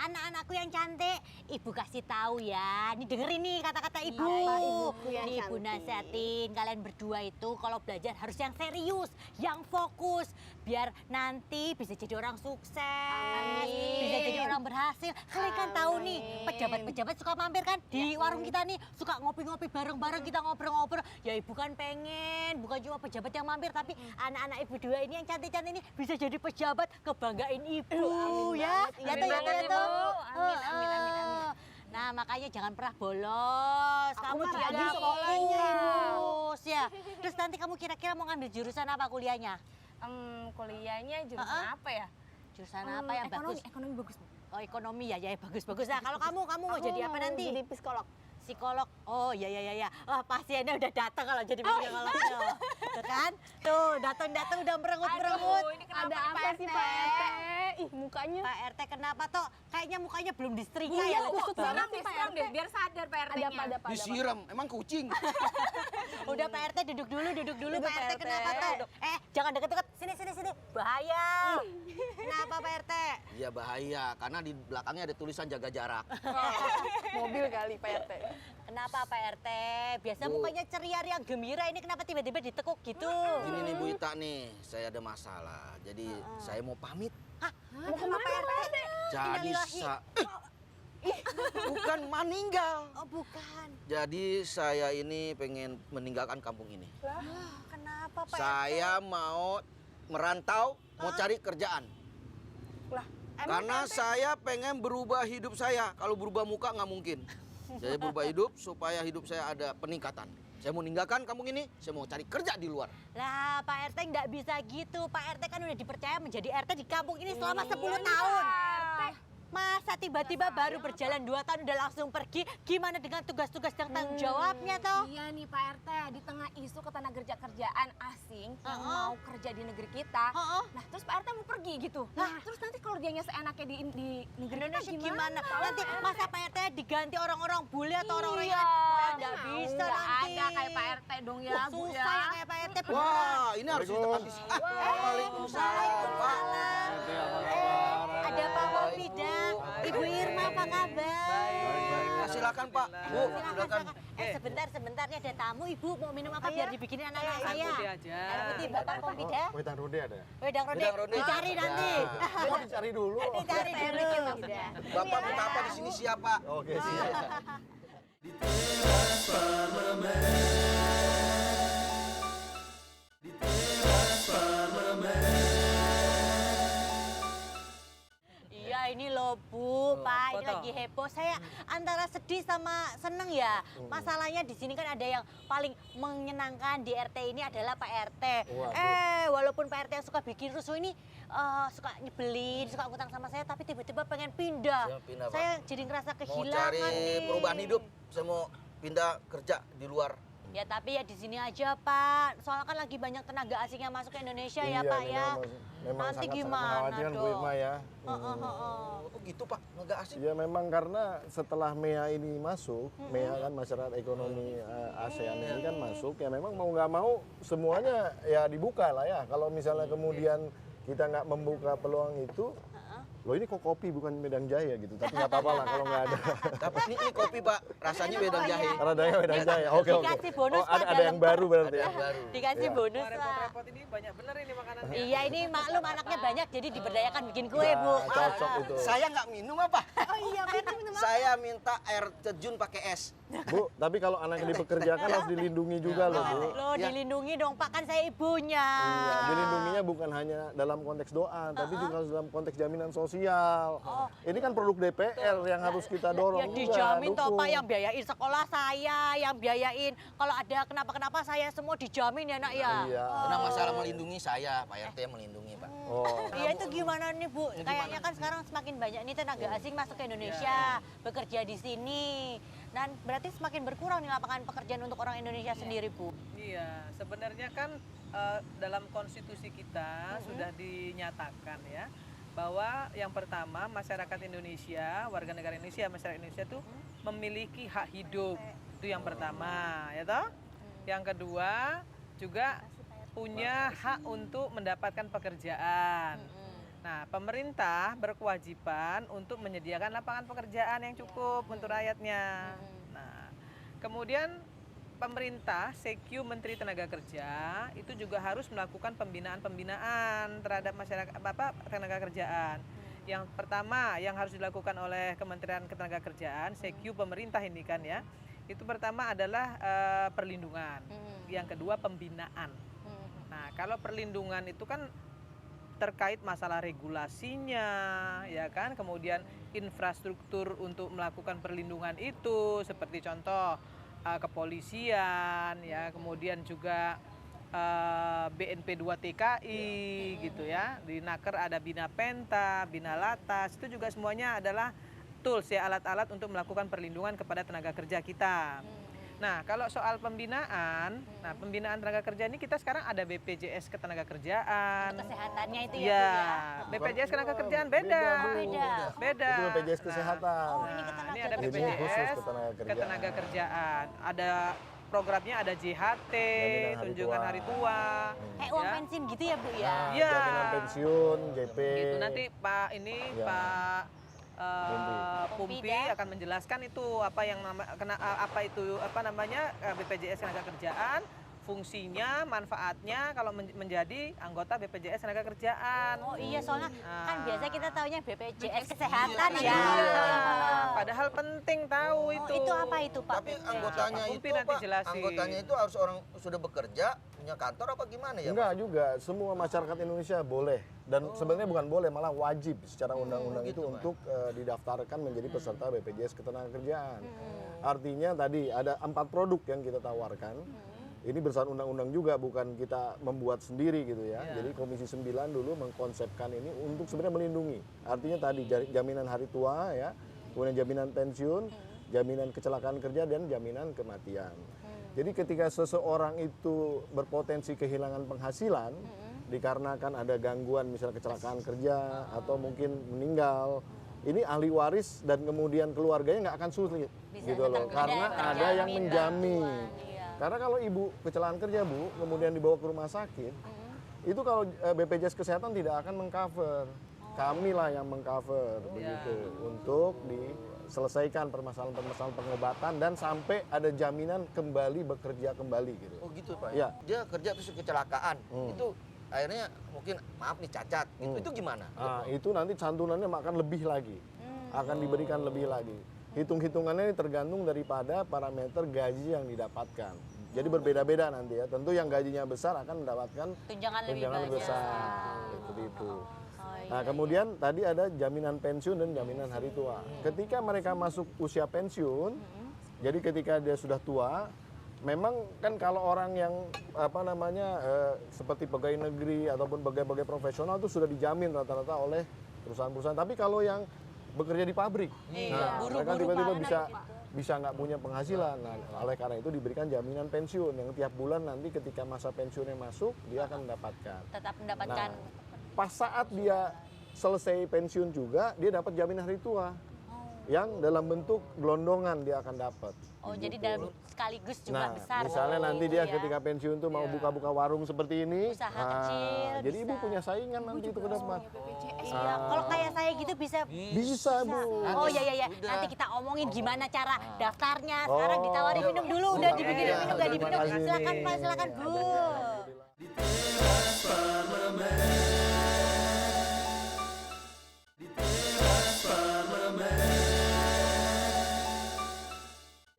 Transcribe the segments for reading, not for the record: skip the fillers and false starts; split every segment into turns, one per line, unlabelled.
anak-anakku yang cantik, Ibu kasih tahu ya. Ini dengerin nih kata-kata Ibu.
Ibuku yang
Nih Ibu
cantik.
nasihatin kalian berdua itu kalau belajar harus yang serius, yang fokus, biar nanti bisa jadi orang sukses,
Amin.
bisa jadi orang berhasil. Kalian kan tahu nih, pejabat-pejabat suka mampir kan di warung kita nih, suka ngopi-ngopi bareng-bareng, kita ngobrol-ngobrol. Ya Ibu kan pengen, bukan cuma pejabat yang mampir, tapi anak-anak Ibu dua ini yang cantik-cantik ini bisa jadi pejabat, kebanggain Ibu ya. Ya
Amin
tuh, ya
banget,
tuh, ya
Ibu.
tuh.
Amin, amin, amin, amin.
Nah makanya jangan pernah bolos.
Aku
Kamu
mah
juga
rajin sekolahnya, Ibu.
fokus ya. Terus nanti kamu kira-kira mau ngambil jurusan apa kuliahnya?
Kuliahnya jurusan apa ya?
Jurusan apa yang bagus?
Ekonomi bagus, Bu.
Oh ekonomi ya, ya bagus-bagus. Nah kalau kamu mau jadi apa nanti?
Jadi psikolog.
Psikolog. Oh ya. Wah pasiennya udah datang kalau jadi psikolog. Tuh kan? Tuh datang udah merengut-merengut.
Aduh, ini kenapa ada apa sih Pak RT? Ih mukanya.
Pak RT kenapa toh? Kayaknya mukanya belum disetrika
Iya,
ya.
kusut banget nih Pak
Siram
RT.
deh, biar sadar Pak RT-nya.
Ada apa?
Disiram, emang kucing.
Udah Pak RT duduk dulu
Duduk,
Pak RT
Pak RT.
kenapa toh? Jangan deket-deket. Sini. Bahaya. Kenapa Pak RT?
Iya bahaya, karena di belakangnya ada tulisan jaga jarak.
Mobil kali Pak RT.
Kenapa Pak RT? Biasa
Bu.
mukanya ceria yang gembira, ini kenapa tiba-tiba ditekuk gitu?
Gini nih Bu Ita nih, saya ada masalah. Jadi saya mau pamit.
Mau kemana Pak RT?
Jadi bukan meninggal.
Oh bukan.
Jadi saya ini pengen meninggalkan kampung ini.
Kenapa Pak RT?
Saya mau merantau, mau cari kerjaan.
Lah,
Karena saya pengen berubah hidup saya. Kalau berubah muka nggak mungkin. Saya berubah hidup supaya hidup saya ada peningkatan. Saya mau meninggalkan kampung ini, saya mau cari kerja di luar.
Lah Pak RT nggak bisa gitu. Pak RT kan udah dipercaya menjadi RT di kampung ini selama 10 tahun. Masa tiba-tiba baru berjalan 2 tahun udah langsung pergi? Gimana dengan tugas-tugas dan tanggung jawabnya toh?
Iya nih Pak RT, di tengah isu ketenagakerjaan asing yang mau kerja di negeri kita. Nah terus Pak RT mau pergi gitu. Nah terus nanti kalau dianya seenaknya di negeri
Indonesia
kita
gimana? Nanti masa Pak RT diganti orang-orang bule atau orang-orang
Iya,
yang nggak bisa
nggak
nanti.
ada kayak Pak RT dong ya Bu
Susah
ya.
ya kayak Pak RT beneran.
Wah, ini harus ditepati. Waalaikumsalam, Pak.
Ada Pak Wafida, Ibu Irma apa kabar?
Silakan Pak, Bu, silakan.
Sebentar nih ada tamu. Ibu mau minum apa biar dibikinin anak-anak saya?
putih aja.
Air putih Bapak Kompida.
Wedang Rode ada ya?
Wedang Rode.
Wedang Rode.
Dicari nanti.
Oh, dicari dulu.
Dicari dulu.
Bapak minta apa di sini siapa?
Oke, siap.
Iya ini loh Bu, Pak, ini
foto.
lagi heboh. Saya antara sedih sama seneng ya. Masalahnya di sini kan ada yang paling menyenangkan di RT ini adalah Pak RT.
Waduh.
Walaupun Pak RT yang suka bikin rusuh ini suka nyebelin, suka ngutang sama saya, tapi tiba-tiba pengen pindah.
Saya pindah, Pak.
Saya jadi ngerasa
Mau
kehilangan
cari
nih.
perubahan hidup, saya mau pindah kerja di luar.
Ya tapi ya di sini aja Pak. Soalnya kan lagi banyak tenaga asing yang masuk ke Indonesia ya
Iya,
Pak ya.
memang
Nanti
sangat
gimana
mengkhawatirkan Bu
dong?
Irma ya.
Oh gitu Pak, nggak asik.
Ya memang karena setelah MEA ini masuk, MEA kan masyarakat ekonomi ASEAN ini kan masuk, ya memang mau nggak mau semuanya ya dibuka lah ya. Kalau misalnya kemudian kita nggak membuka peluang itu, loh ini kok kopi bukan wedang jahe gitu, tapi nggak apa-apa lah kalau nggak ada.
Tapi ini kopi Pak, rasanya wedang jahe.
Radanya wedang jahe, oke.
Dikasih bonus,
Oh,
Pak,
ada yang baru berarti
Ada
ya.
yang baru.
Dikasih
Iya.
bonus
Wah,
Pak.
repot-repot ini banyak bener ini makanannya.
Iya ini maklum anaknya banyak jadi diberdayakan bikin kue Bu.
Ya, cocok itu.
Saya nggak minum apa?
Oh iya berarti minum apa?
Saya minta air terjun pakai es.
Bu, tapi kalau anaknya dipekerjakan harus dilindungi juga loh Bu.
Loh
Ya.
dilindungi dong Pak, kan saya ibunya.
Iya, dilindunginya bukan hanya dalam konteks doa, tapi juga harus dalam konteks jaminan sosial. Ini kan produk DPR yang harus kita dorong
Ya
juga,
dijamin toh
dukung.
Pak, yang biayain sekolah saya, yang biayain kalau ada kenapa-kenapa saya semua dijamin ya nak ya.
Iya.
Karena masalah melindungi saya, Pak RT yang melindungi Pak.
Oh,
Iya itu gimana nih Bu? Kayaknya kan sekarang semakin banyak nih tenaga asing masuk ke Indonesia, bekerja di sini. Dan berarti semakin berkurang nih lapangan pekerjaan untuk orang Indonesia sendiri Bu.
Iya, sebenarnya kan dalam konstitusi kita sudah dinyatakan ya bahwa yang pertama masyarakat Indonesia, warga negara Indonesia, masyarakat Indonesia itu memiliki hak hidup. Itu yang pertama, ya toh? Yang kedua juga punya hak untuk mendapatkan pekerjaan. Nah, pemerintah berkewajiban untuk menyediakan lapangan pekerjaan yang cukup untuk rakyatnya. Nah, kemudian pemerintah, CQ Menteri Tenaga Kerja itu juga harus melakukan pembinaan terhadap masyarakat tenaga kerjaan. Yang pertama yang harus dilakukan oleh Kementerian Ketenagakerjaan, CQ pemerintah ini kan ya. Itu pertama adalah perlindungan. Yang kedua pembinaan. Nah, kalau perlindungan itu kan terkait masalah regulasinya, ya kan, kemudian infrastruktur untuk melakukan perlindungan itu, seperti contoh kepolisian, ya, kemudian juga BNP 2 TKI, gitu ya, di Naker ada Bina Penta, Bina Latas, itu juga semuanya adalah tools ya, alat-alat untuk melakukan perlindungan kepada tenaga kerja kita. Nah, kalau soal pembinaan, nah pembinaan tenaga kerja ini kita sekarang ada BPJS Ketenagakerjaan.
Kesehatannya itu
Ya,
ya, Bu ya.
BPJS Ketenagakerjaan beda.
Beda.
Itu BPJS Kesehatan.
Oh, ini
Ini ada
Jadi ini
BPJS
khusus ketenagakerjaan.
Ketenagakerjaan. Ada programnya ada JHT,
Jaminan hari
tunjangan
tua.
hari tua.
Kayak uang
ya.
pensiun gitu ya, Bu ya.
Nah,
Iya.
jaminan pensiun, JP.
Gitu nanti Pak ini
Ya.
Pak
Pumpi
Pumpi
dah.
akan menjelaskan itu apa yang namanya BPJS Ketenagakerjaan, fungsinya, manfaatnya kalau menjadi anggota BPJS Ketenagakerjaan.
Oh iya, soalnya kan
Ah.
biasa kita taunya BPJS Kesehatan ya.
Iya. Padahal penting tahu
Oh,
itu.
itu apa itu, Pak?
Tapi anggotanya
Pak
itu
Pumpi nanti
Pak,
jelasin.
anggotanya itu harus orang sudah bekerja, punya kantor apa gimana ya?
Enggak juga, semua masyarakat Indonesia boleh dan sebenarnya bukan boleh, malah wajib secara undang-undang itu
gitu, Pak.
untuk didaftarkan menjadi peserta BPJS Ketenagakerjaan. Artinya tadi ada 4 produk yang kita tawarkan. Ini berdasarkan undang-undang juga, bukan kita membuat sendiri gitu ya.
Iya.
Jadi Komisi 9 dulu mengkonsepkan ini untuk sebenarnya melindungi. Artinya tadi jaminan hari tua ya, kemudian jaminan pensiun, jaminan kecelakaan kerja dan jaminan kematian. Jadi ketika seseorang itu berpotensi kehilangan penghasilan dikarenakan ada gangguan misalnya kecelakaan kerja atau mungkin meninggal, ini ahli waris dan kemudian keluarganya nggak akan sulit
Bisa
gitu loh,
tetap
karena
ada
ada yang
terjamin
menjamin.
bantuan, iya.
Karena kalau ibu kecelakaan kerja Bu, kemudian dibawa ke rumah sakit, itu kalau BPJS Kesehatan tidak akan mengcover. Kami lah yang mengcover begitu untuk diselesaikan permasalahan-permasalahan pengobatan dan sampai ada jaminan kembali bekerja kembali gitu.
Oh gitu Pak.
Iya.
Dia kerja terus kecelakaan. Itu akhirnya mungkin maaf nih cacat. Itu gimana?
Nah, itu nanti santunannya akan lebih lagi. Akan diberikan lebih lagi. Hitung-hitungannya ini tergantung daripada parameter gaji yang didapatkan. Jadi berbeda-beda nanti ya. Tentu yang gajinya besar akan mendapatkan
Tunjangan lebih
tunjangan
banyak.
besar. Seperti itu.
Oh, iya.
Nah, kemudian tadi ada jaminan pensiun dan jaminan hari tua. Ketika mereka masuk usia pensiun, jadi ketika dia sudah tua, memang kan kalau orang yang seperti pegawai negeri ataupun pegawai profesional itu sudah dijamin rata-rata oleh perusahaan-perusahaan. Tapi kalau yang bekerja di pabrik, nah, mereka tiba-tiba bisa nggak punya penghasilan. Nah, oleh karena itu diberikan jaminan pensiun yang tiap bulan nanti ketika masa pensiunnya masuk dia akan mendapatkan.
Tetap mendapatkan
Pas saat dia selesai pensiun juga, dia dapat jaminan hari tua. Yang dalam bentuk gelondongan dia akan dapat.
oh jadi dalam sekaligus juga
Nah,
besar.
misalnya nanti dia
ya.
ketika pensiun tuh mau buka-buka warung seperti ini.
Usaha kecil,
jadi ibu
bisa.
punya saingan nanti itu ke depan.
Iya, kalau kayak saya gitu bisa.
Bisa, Bu.
Oh iya iya.
Udah.
Nanti kita omongin gimana cara daftarnya.
Oh,
Sekarang ditawarin minum dulu, udah
iya,
dibikin
iya,
minum, udah
terima
diminum.
kasih
Silakan
nih.
Pak, silakan Bu.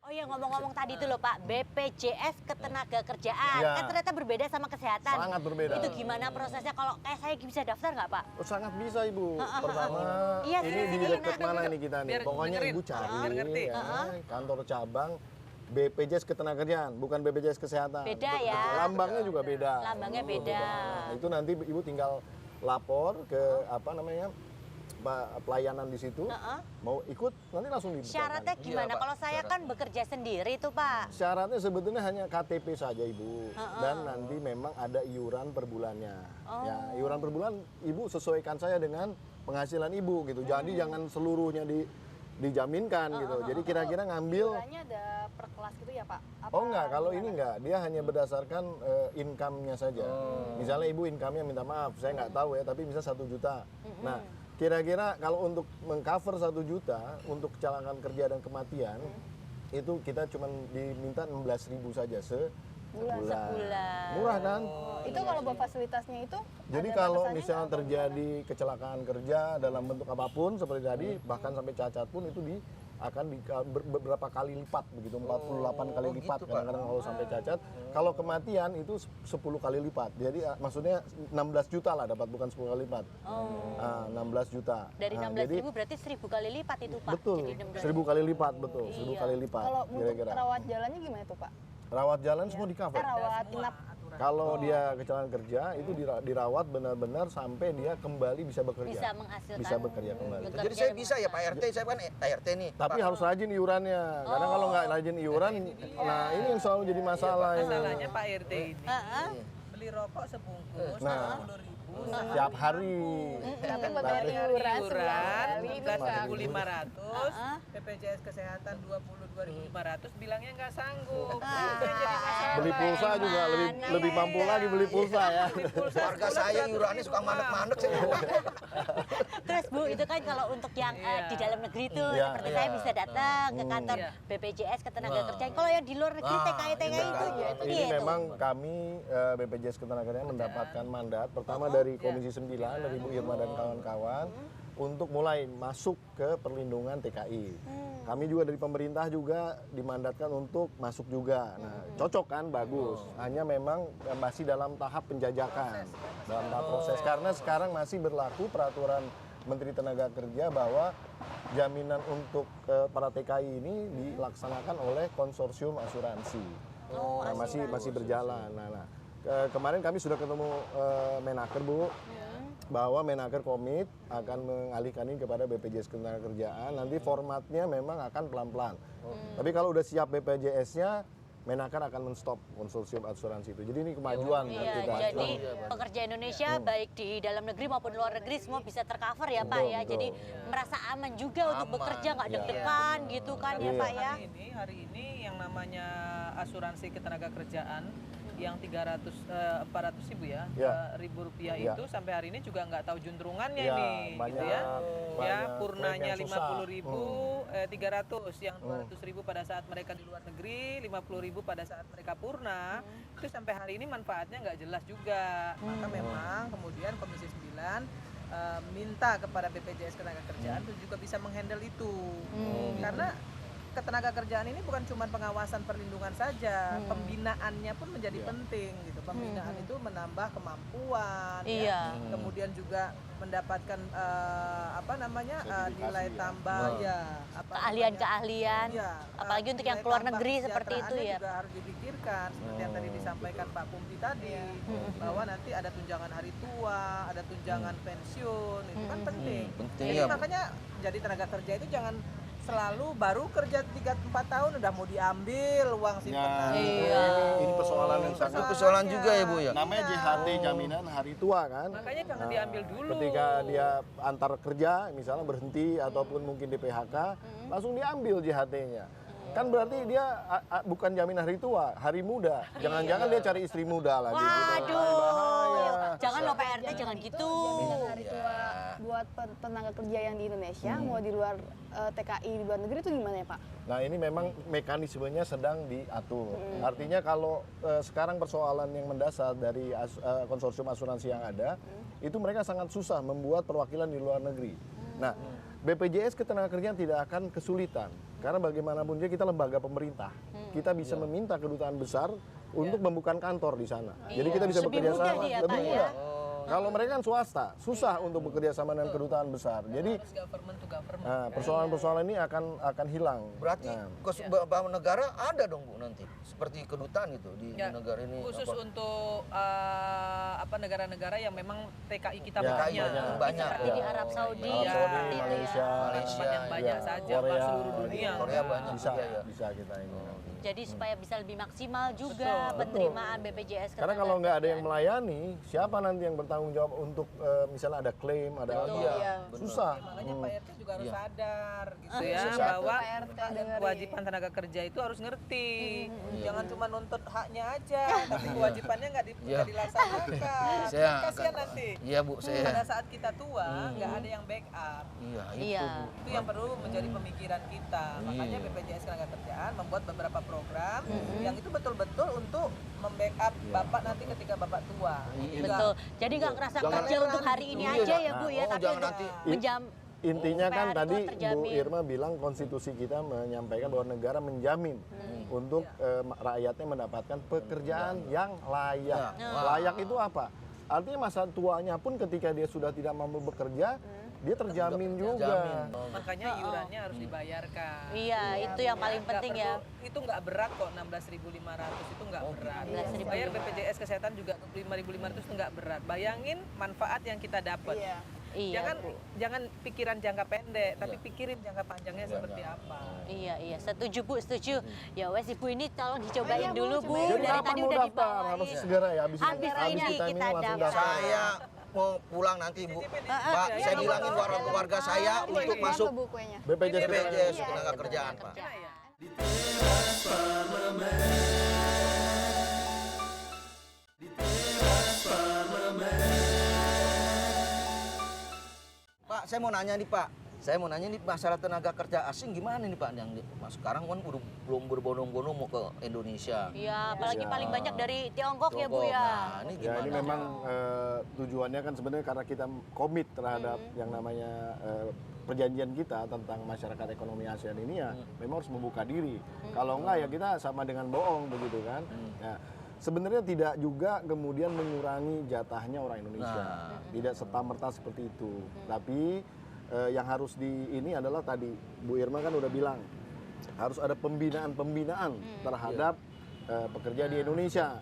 Oh iya, ngomong-ngomong tadi itu loh Pak, BPJS Ketenagakerjaan.
Iya.
Kan ternyata berbeda sama kesehatan.
Sangat berbeda.
Itu gimana prosesnya? Kalau kayak saya bisa daftar nggak Pak?
Oh, sangat bisa Ibu. Pertama,
Iya,
ini
sini,
di
sini,
dekat mana ini kita nih?
Biar
Pokoknya
dengerin.
Ibu cari
Biar ngerti.
ya, kantor cabang BPJS Ketenagakerjaan, bukan BPJS Kesehatan.
Beda ya.
Lambangnya juga beda.
Lambangnya beda.
Nah, itu nanti Ibu tinggal lapor ke pelayanan di situ. Mau ikut nanti langsung dibuka.
Syaratnya gimana?
Pak,
Kalau saya kan bekerja sendiri tuh Pak.
Syaratnya sebetulnya hanya KTP saja Ibu, dan nanti memang ada iuran per bulannya. Ya, iuran per bulan Ibu sesuaikan saya dengan penghasilan Ibu gitu. Jadi jangan seluruhnya dijaminkan gitu. Jadi kira-kira ngambil.
Iurannya ada per kelas gitu ya Pak?
Oh enggak, kalau ini enggak, dia hanya berdasarkan income-nya saja. Misalnya ibu income-nya minta maaf, saya nggak tahu ya, tapi bisa 1 juta. Nah, kira-kira kalau untuk mengcover 1 juta untuk kecelakaan kerja dan kematian, itu kita cuma diminta 16.000 saja sebulan. Murah kan?
Itu kalau buat fasilitasnya itu
Jadi
ada
kalau
batasannya
misalnya
nggak?
terjadi kecelakaan kerja dalam bentuk apapun seperti tadi, bahkan sampai cacat pun itu akan beberapa kali lipat begitu, 48 kali lipat
gitu, Pak.
kadang-kadang kalau sampai cacat. Kalau kematian itu 10 kali lipat. Jadi maksudnya 16 juta lah dapat, bukan 10 kali lipat. 16 juta.
Dari
Nah,
16.000 berarti 1.000 kali lipat itu Pak.
betul,
Jadi 16.000.
1000 kali lipat, betul, 1000
Iya.
kali lipat.
Kalau untuk
kira-kira.
rawat jalannya gimana tuh Pak?
Rawat jalan semua di cover.
Rawat inap.
Kalau dia kecelakaan kerja itu dirawat benar-benar sampai dia kembali bisa bekerja.
Bisa menghasilkan.
Bisa bekerja kembali.
Bekerja
Jadi saya
dan
bisa ya Pak RT, saya kan RT nih.
Tapi
Pak.
harus rajin iurannya. Karena kalau nggak rajin iuran, nah ini yang selalu jadi masalah ini.
Masalahnya Pak RT ini
Heeh.
beli rokok sebungkus
Nah.
20.000
Tiap hari.
Tapi bayar iuran sebulan kali itu nggak
10.500, BPJS Kesehatan 22.500, bilangnya nggak sanggup. Itu yang jadi masalah.
Beli pulsa juga lebih mampu lagi beli pulsa ya.
Keluarga saya iurannya suka mandek-mandek saya.
Terus Bu, itu kan kalau untuk yang di dalam negeri tuh,
Iya,
seperti
iya.
saya bisa datang ke kantor
Iya.
BPJS Ketenagakerjaan. Kalau yang di luar negeri TKI-TKI itu ya itu
Ini
dia tuh.
memang kami BPJS Ketenagakerjaan mendapatkan mandat pertama dari Komisi 9 dari Bu Irma dan kawan-kawan untuk mulai masuk ke perlindungan TKI. Kami juga dari pemerintah juga dimandatkan untuk masuk juga. Nah, cocok kan, bagus. Hanya memang masih dalam tahap penjajakan, dalam tahap proses. Karena sekarang masih berlaku peraturan Menteri Tenaga Kerja bahwa jaminan untuk para TKI ini dilaksanakan oleh konsorsium asuransi. Nah, masih berjalan. Nah, kemarin kami sudah ketemu Menaker, Bu. Bahwa Menaker komit akan mengalihkan ini kepada BPJS Ketenagakerjaan. Nanti formatnya memang akan pelan-pelan. Tapi kalau udah siap BPJS-nya, Menaker akan men-stop konsorsium asuransi itu. Jadi ini kemajuan buat
Iya,
kita.
jadi pekerja Indonesia baik di dalam negeri maupun luar negeri semua bisa tercover ya Pak ya.
Betul.
Jadi merasa aman juga untuk
Aman.
bekerja, nggak
Iya.
deg-degan gitu kan ya
Iya.
Pak ya.
Hari ini yang namanya asuransi ketenagakerjaan yang 400 ribu ya,
Ya.
Rp1.000
Ya.
itu sampai hari ini juga nggak tahu juntrungannya
Ya,
nih,
banyak,
gitu ya.
banyak
Ya,
klaim
purnanya
yang susah.
50.000, 300, yang 200.000 pada saat mereka di luar negeri, 50.000 pada saat mereka purna, itu sampai hari ini manfaatnya nggak jelas juga. Maka memang kemudian Komisi 9 minta kepada BPJS Ketenagakerjaan untuk juga bisa menghandle itu, karena ketenagakerjaan ini bukan cuma pengawasan perlindungan saja, pembinaannya pun menjadi penting gitu. Pembinaan itu menambah kemampuan,
Iya.
ya. Kemudian juga mendapatkan nilai tambah ya,
Keahlian-keahlian,
Iya,
apalagi untuk yang
nilai
keluar
tambah
negeri seperti itu
kesejahteraannya
ya.
juga harus dipikirkan seperti yang tadi disampaikan Pak Pumpi tadi, bahwa nanti ada tunjangan hari tua, ada tunjangan pensiun, itu kan penting.
Penting,
Jadi
ya, Bu.
makanya jadi tenaga kerja itu jangan selalu baru kerja 3-4 tahun udah mau diambil uang simpanan.
Iya.
Ini persoalan yang
Itu
sangat.
persoalan juga ya Bu ya.
Namanya JHT jaminan hari tua kan.
Makanya jangan diambil dulu.
Ketika dia antar kerja, misalnya berhenti ataupun mungkin di PHK, langsung diambil JHT-nya. Kan berarti dia bukan jaminan hari tua, hari muda. Jangan-jangan dia cari istri muda lagi. gitu.
Waduh,
Bahaya.
jangan loh Pak RT, jangan gitu.
Jaminan hari tua buat tenaga kerja yang di Indonesia mau di luar TKI di luar negeri itu gimana ya Pak?
Nah ini memang mekanismenya sedang diatur. Artinya kalau sekarang persoalan yang mendasar dari konsorsium asuransi yang ada, itu mereka sangat susah membuat perwakilan di luar negeri. Nah BPJS Ketenagakerjaan tidak akan kesulitan. Karena bagaimanapun juga kita lembaga pemerintah. Kita bisa meminta kedutaan besar untuk membuka kantor di sana. Jadi kita bisa
Lebih
bekerja
mudah
sama.
dia,
Lebih
Pak,
mudah.
ya.
Kalau mereka kan swasta, susah untuk bekerja sama dengan kedutaan besar. Jadi
Harus government to government.
persoalan-persoalan ini akan hilang.
Berarti
Nah,
bahwa negara ada dong Bu nanti. Seperti kedutaan itu di
Ya,
negara ini.
khusus
apa?
untuk negara-negara yang memang TKI kita
Ya,
banyak.
banyak.
Seperti di Arab Saudi,
Arab
Iya.
Saudi,
seperti itu ya.
Malaysia,
Tempat yang banyak
ya,
saja,
Korea,
Pak, seluruh dunia.
Korea banyak
bisa,
juga ya.
bisa kita ini.
Jadi supaya bisa lebih maksimal juga penerimaan BPJS
Karena kalau nggak ada yang melayani, siapa nanti yang bertanggung jawab untuk misalnya ada klaim, ada apa?
Iya.
Susah.
Makanya Pak RT juga harus sadar gitu
Iya,
ya,
sadar.
bahwa
Pak RT dengerin.
kewajiban tenaga kerja itu harus ngerti. Jangan cuma nuntut haknya aja, tapi kewajibannya nggak dilaksanakan.
Saya
Kasihan nanti.
Iya Bu,
Pada saat kita tua, nggak ada yang backup.
Iya,
Iya.
Itu yang perlu menjadi pemikiran kita. Makanya BPJS Ketenagakerjaan membuat beberapa program yang itu betul-betul untuk membackup Bapak nanti ketika Bapak tua.
Betul. Jadi nggak ngerasa
Jangan
kerja untuk hari ini
Iya,
aja ya Bu ya,
oh,
tapi
jangan
untuk
nanti.
menjam
Intinya kan
supaya hari
tadi
tua
Bu
terjamin.
Irma bilang konstitusi kita menyampaikan bahwa negara menjamin untuk rakyatnya mendapatkan pekerjaan yang layak. Layak itu apa? Artinya masa tuanya pun ketika dia sudah tidak mampu bekerja, dia terjamin juga.
Makanya iurannya harus dibayarkan.
Iya, itu yang paling
Nggak
penting ya.
perlu- Itu nggak berat kok, 16.500 itu nggak berat.
16.500.
Bayar BPJS Kesehatan juga 5.500 itu nggak berat. Bayangin manfaat yang kita dapat.
Iya.
Iya, Bu.
Jangan pikiran jangka pendek, tapi pikirin jangka panjangnya seperti apa.
Iya, setuju Bu, setuju. Ya wes Ibu ini tolong dicobain dulu Bu.
Jadi
Dari
kapan
tadi
mau
udah
daftar?
dibawain.
Harus segera ya, habis
Habis ini
kita
kita
langsung
daftar.
Saya mau pulang nanti Bu. Pak, saya bilangin warga saya untuk masuk
Bu kuenya.
BPJS.
Ketenagakerjaan Pak. Pak, saya mau nanya nih Pak. Saya mau nanya nih masalah tenaga kerja asing gimana nih Pak? Yang sekarang kan udah belum berbondong-bondong mau ke Indonesia.
Iya, apalagi
Iya.
paling banyak dari Tiongkok ya Bu ya.
Nah, ini
Ya
gimana?
ini memang tujuannya kan sebenarnya karena kita komit terhadap yang namanya perjanjian kita tentang masyarakat ekonomi ASEAN ini ya memang harus membuka diri. Kalau enggak ya kita sama dengan bohong begitu kan. Nah, sebenarnya tidak juga kemudian mengurangi jatahnya orang Indonesia. Tidak serta-merta seperti itu. Tapi yang harus ini adalah tadi Bu Irma kan udah bilang harus ada pembinaan terhadap pekerja di Indonesia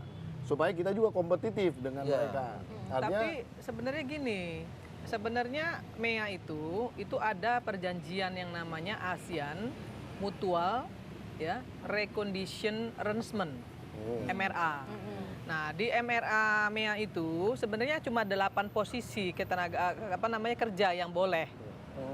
supaya kita juga kompetitif dengan mereka. Artinya
Tapi sebenarnya gini, sebenarnya MEA itu ada perjanjian yang namanya ASEAN Mutual ya Recondition Arrangement MRA. Nah, di MRA MEA itu sebenarnya cuma 8 posisi kerja yang boleh.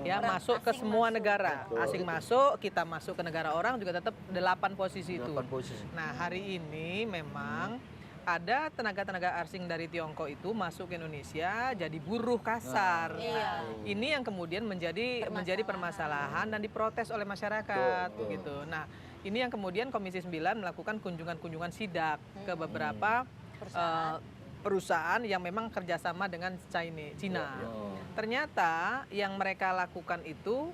Ya,
Orang
masuk ke
asing
semua
masuk.
negara.
Betul.
Asing masuk, kita masuk ke negara orang juga tetap 8 posisi itu.
8 posisi.
Nah, hari ini memang ada tenaga-tenaga asing dari Tiongkok itu masuk ke Indonesia jadi buruh kasar.
Iya.
Ini yang kemudian menjadi permasalahan dan diprotes oleh masyarakat gitu. Nah, ini yang kemudian Komisi 9 melakukan kunjungan-kunjungan sidak ke beberapa perusahaan yang memang kerjasama dengan Cina. Ternyata yang mereka lakukan itu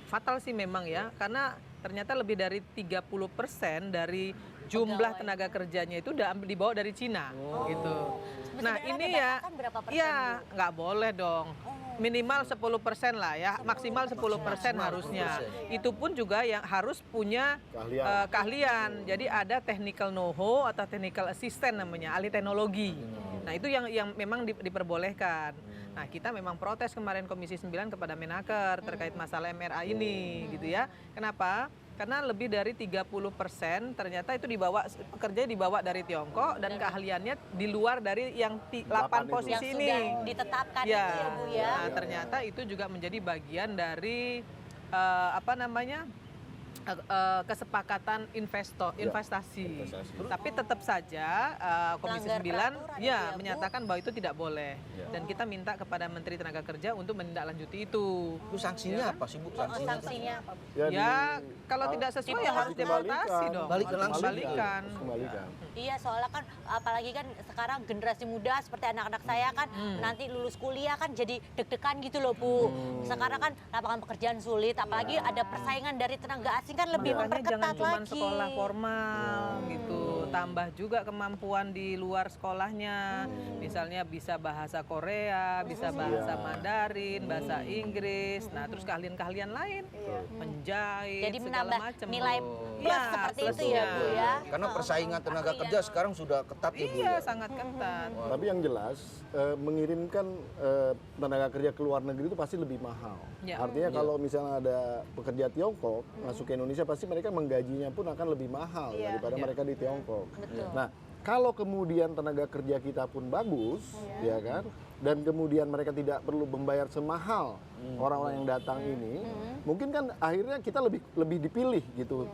fatal sih memang ya, karena ternyata lebih dari 30% dari jumlah tenaga kerjanya itu udah dibawa dari Cina gitu. Nah
Sebenarnya
ini
ada
ya,
batasan berapa persen,
ya
Bu?
nggak boleh dong. Minimal 10% lah ya, maksimal 10% harusnya. Itu pun juga yang harus punya keahlian. Jadi ada technical know-how atau technical assistant namanya, ahli teknologi. Nah itu yang memang diperbolehkan. Nah kita memang protes kemarin Komisi 9 kepada Menaker terkait masalah MRA ini gitu ya. Kenapa? Karena lebih dari 30% ternyata itu pekerja dibawa dari Tiongkok dan keahliannya di luar dari yang 8 posisi
Yang
ini.
sudah ditetapkan itu ya Bu ya.
Nah, ternyata itu juga menjadi bagian dari kesepakatan investasi. Tapi tetap saja Komisi
Melanggar
9
peraturan itu ya, Bu.
menyatakan bahwa itu tidak boleh. Dan kita minta kepada Menteri Tenaga Kerja untuk menindaklanjuti itu.
Itu sanksinya apa sih Bu?
Sanksinya apa?
Ya, kalau tidak sesuai ya harus deportasi dong.
Balikan
Harus
langsung.
kembalikan.
kembalikan.
Iya, soalnya kan apalagi kan sekarang generasi muda seperti anak-anak saya kan nanti lulus kuliah kan jadi deg-degan gitu loh Bu. Sekarang kan lapangan pekerjaan sulit, apalagi ada persaingan dari tenaga asing kan lebih
Makanya jangan
memperketat
cuma
lagi.
sekolah formal gitu. tambah juga kemampuan di luar sekolahnya. Misalnya bisa bahasa Korea, bisa bahasa Mandarin, bahasa Inggris. Nah, terus keahlian-keahlian lain, menjahit,
Jadi
segala
menambah
macam.
nilai plus
Iya,
seperti itu
plusnya.
ya Bu ya.
Karena persaingan tenaga kerja sekarang sudah ketat ya Bu.
Iya,
ya?
sangat ketat.
Tapi yang jelas mengirimkan tenaga kerja ke luar negeri itu pasti lebih mahal.
Ya.
Artinya kalau misalnya ada pekerja Tiongkok masuk ke Indonesia pasti mereka menggajinya pun akan lebih mahal daripada mereka di Tiongkok. Nah, kalau kemudian tenaga kerja kita pun bagus, ya kan, dan kemudian mereka tidak perlu membayar semahal orang-orang yang datang ini, mungkin kan akhirnya kita lebih dipilih gitu,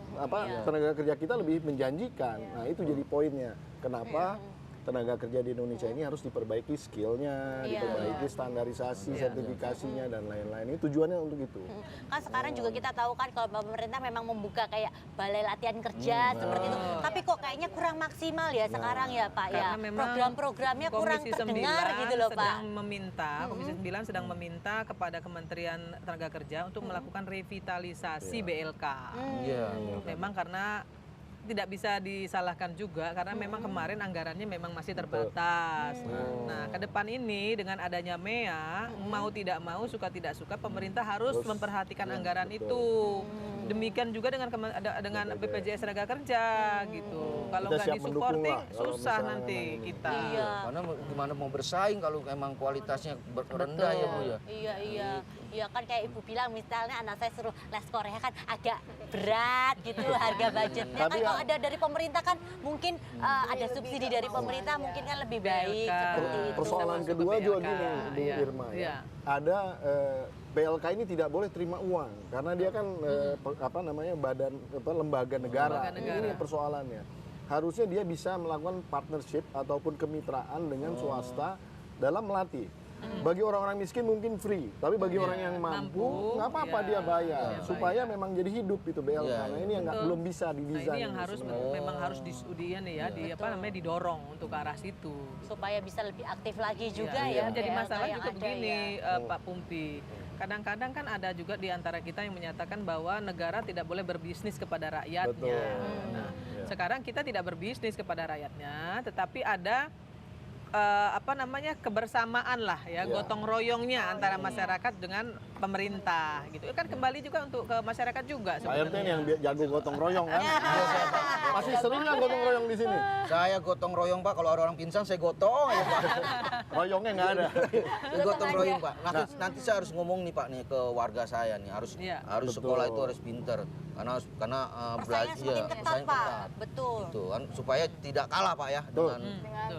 tenaga kerja kita lebih menjanjikan. Nah, itu jadi poinnya. Kenapa? Tenaga kerja di Indonesia ini harus diperbaiki skillnya, diperbaiki standarisasi, sertifikasinya dan lain-lain. Ini tujuannya untuk itu.
Kan sekarang juga kita tahu kan kalau pemerintah memang membuka kayak balai latihan kerja seperti itu. Tapi kok kayaknya kurang maksimal ya sekarang ya Pak ya.
Karena memang
Program-programnya kurang
Komisi
terdengar
9
gitu loh Pak.
sedang meminta, Komisi 9 sedang meminta kepada Kementerian Tenaga Kerja untuk melakukan revitalisasi BLK.
Iya.
Memang karena tidak bisa disalahkan juga karena memang kemarin anggarannya memang masih terbatas. Nah, ke depan ini dengan adanya MEA, mau tidak mau, suka tidak suka, pemerintah harus memperhatikan anggaran itu. Demikian juga dengan BPJS Tenaga Kerja gitu. Kalau
Kita
nggak
siap mendukung
disuporting,
lah kalau
susah
misalnya
nanti
memang ini.
kita.
Iya.
Karena gimana mau bersaing kalau emang kualitasnya rendah ya Bu ya.
Iya. Iya kan kayak Ibu bilang misalnya anak saya suruh les Korea kan agak berat gitu harga budgetnya.
Tapi
Kan
ya-
kalau ada dari pemerintah kan mungkin ada subsidi dari pemerintah mungkin kan lebih baik
BLK.
seperti itu.
Persoalan
Masuk ke
kedua juga
BLK.
gini, Bu
Iya.
Irma ya.
Iya.
Ada BLK ini tidak boleh terima uang karena dia kan lembaga negara.
Lembaga negara.
Ini persoalannya. Harusnya dia bisa melakukan partnership ataupun kemitraan dengan swasta dalam melatih. Bagi orang-orang miskin mungkin free, tapi bagi orang yang mampu nggak apa-apa
iya.
dia bayar
Iya,
supaya memang jadi hidup itu BLK.
Iya.
Nah, ini yang nggak
Betul.
belum bisa
Nah,
didesain.
ini yang harus
sebenarnya.
memang harus didorong untuk ke arah situ.
Supaya bisa lebih aktif lagi juga
Iya,
ya.
yang jadi
BLK
masalah
yang
juga
ada
begini,
ya.
Pak Pumpi. Kadang-kadang kan ada juga di antara kita yang menyatakan bahwa negara tidak boleh berbisnis kepada rakyatnya.
Betul.
Nah, sekarang kita tidak berbisnis kepada rakyatnya, tetapi ada kebersamaan lah ya, gotong royongnya antara masyarakat dengan pemerintah gitu. Kan kembali juga untuk ke masyarakat juga
Pak RT ini yang
sebenarnya.
jago gotong royong kan? Masih sering nggak gotong royong di sini?
Saya gotong royong Pak, kalau ada orang pingsan saya gotong ya Pak.
Royongnya nggak ada.
Saya gotong royong Pak. Nanti saya harus ngomong nih Pak nih ke warga saya nih, harus
Iya.
harus
Betul.
sekolah itu harus pinter karena
Persaingan semakin ketat
persaingan
Pak.
ketat.
Betul.
Gitu kan supaya tidak kalah Pak ya
Betul.
dengan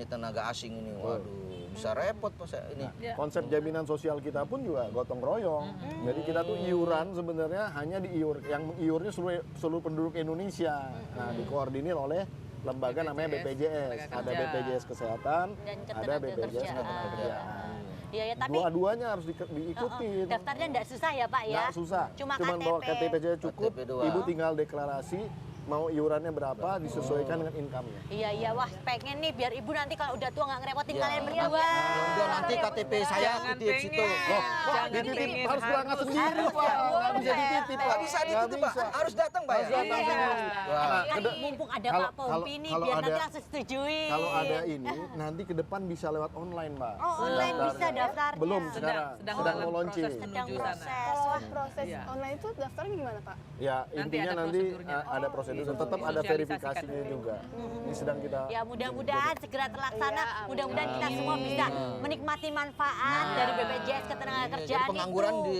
tenaga asing ini. Waduh, bisa repot Pak saya ini.
Konsep jaminan sosial kita pun juga gotong royong. Jadi kita tuh iuran sebenarnya hanya yang iurnya seluruh penduduk Indonesia. Nah, dikoordinir oleh lembaga namanya BPJS.
Tenaga
Ada
kerja.
BPJS Kesehatan,
Dan
ada
ketenaga
BPJS
kerjaan.
Ketenagakerjaan.
Iya ya, tapi
Dua-duanya harus diikutin.
daftarnya enggak susah ya Pak ya.
Nggak susah.
Cuma
Cuman bawa KTP aja cukup.
KTP doang.
Ibu tinggal deklarasi mau iurannya berapa disesuaikan dengan income-nya.
Iya, wah pengen nih biar ibu nanti kalau udah tua nggak ngerepotin
Ya.
kalian berdua.
Ya udah nanti KTP saya
Jangan
titip situ.
pengen.
Loh,
Jangan
dititip
pengen,
harus berangkat
harus.
sendiri Pak. Nggak bisa dititip Pak.
Nggak bisa dititip Pak, harus datang Pak ya.
Datang
Iya.
sendiri.
Wah.
Kan mumpung ada
kalau-
Pak Pompi nih
kalau
biar nanti
ada-
langsung setujui.
Kalau ada ini, nanti ke depan bisa lewat online, Mbak.
Oh, online
Daftarnya.
bisa daftarnya.
Belum
Sedang
sekarang,
sedang
sedang
dalam
mau launching.
proses
Sedang
menuju
proses.
sana.
Kalau
Wah,
proses
Iya.
online itu daftarnya gimana Pak?
Ya,
Nanti
intinya
ada
nanti
prosedurnya.
ada prosedur, tetap ada
Disosialisasikan.
verifikasinya juga. Ini sedang kita
Ya mudah-mudahan segera terlaksana.
Iya, amin.
Mudah-mudahan kita semua bisa menikmati manfaat dari BPJS Ketenagakerjaan
Jadi pengangguran
itu.
di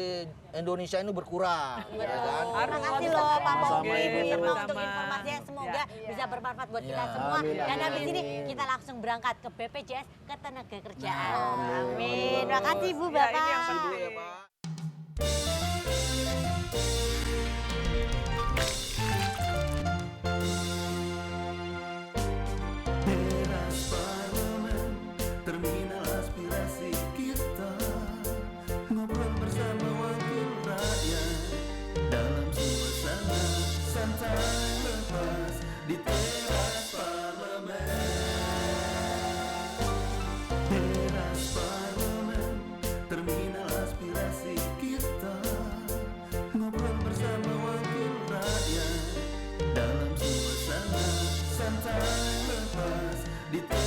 Indonesia ini berkurang, ya kan?
Terima kasih loh Pak
Sama-sama,
Pompi
Ibu.
Irma untuk
Sama-sama.
informasinya. Semoga bisa bermanfaat buat kita
Ya.
semua.
Amin,
Dan
amin,
habis ini
amin.
kita langsung berangkat ke BPJS Ketenagakerjaan. Amin. Terima kasih Ibu
Ya, ini yang
Bapak.
Ibu ya Pak.
Teras parlemen, terminal aspirasi kita, ngobrol bersama wakil rakyat dalam suasana santai lepas di teras parlemen. Teras parlemen, terminal aspirasi di